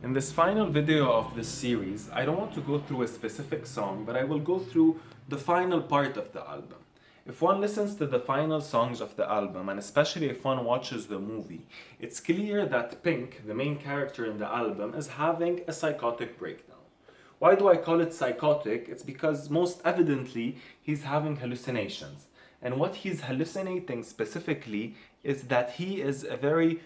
In this final video of this series, I don't want to go through a specific song, but I will go through the final part of the album. If one listens to the final songs of the album, and especially if one watches the movie, it's clear that Pink, the main character in the album, is having a psychotic breakdown. Why do I call it psychotic? It's because most evidently he's having hallucinations. And what he's hallucinating specifically is that he is a very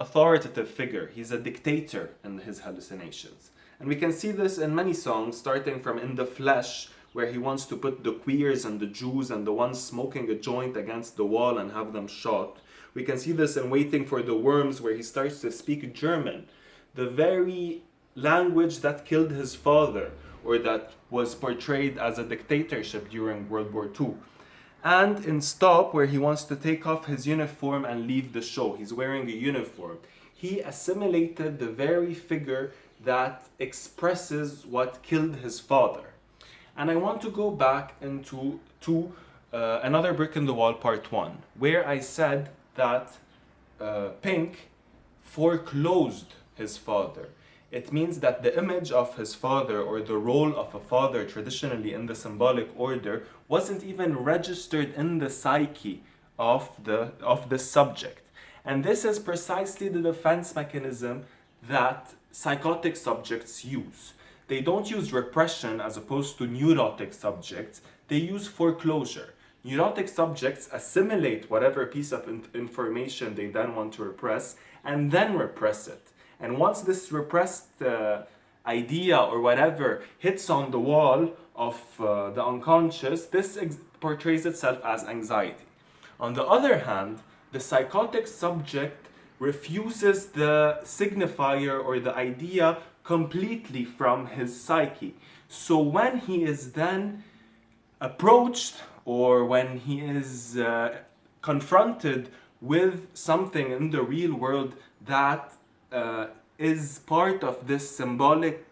authoritative figure. He's a dictator in his hallucinations. And we can see this in many songs, starting from In the Flesh, where he wants to put the queers and the Jews and the ones smoking a joint against the wall and have them shot. We can see this in Waiting for the Worms, where he starts to speak German, the very language that killed his father, or that was portrayed as a dictatorship during World War II. And in Stop, where he wants to take off his uniform and leave the show. He's wearing a uniform. He assimilated the very figure that expresses what killed his father. And I want to go back into Another Brick in the Wall Part 1, where I said that Pink foreclosed his father. It means that the image of his father, or the role of a father traditionally in the symbolic order, wasn't even registered in the psyche of the subject. And this is precisely the defense mechanism that psychotic subjects use. They don't use repression as opposed to neurotic subjects, they use foreclosure. Neurotic subjects assimilate whatever piece of information they then want to repress and then repress it. And once this repressed idea or whatever hits on the wall of the unconscious, this portrays itself as anxiety. On the other hand, the psychotic subject refuses the signifier or the idea completely from his psyche. So when he is then approached, or when he is confronted with something in the real world that is part of this symbolic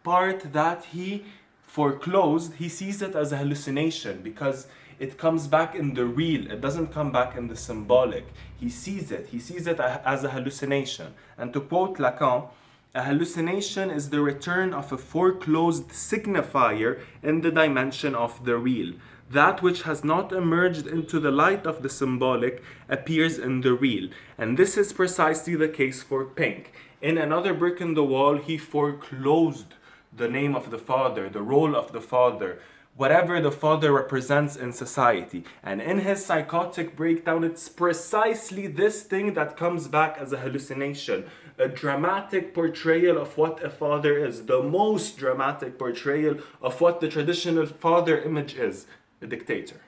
part that he foreclosed, he sees it as a hallucination because it comes back in the real, it doesn't come back in the symbolic. He sees it as a hallucination. And to quote Lacan, a hallucination is the return of a foreclosed signifier in the dimension of the real. That which has not emerged into the light of the symbolic appears in the real. And this is precisely the case for Pink. In Another Brick in the Wall, he foreclosed the name of the father, the role of the father, whatever the father represents in society. And in his psychotic breakdown, it's precisely this thing that comes back as a hallucination. A dramatic portrayal of what a father is, the most dramatic portrayal of what the traditional father image is, a dictator.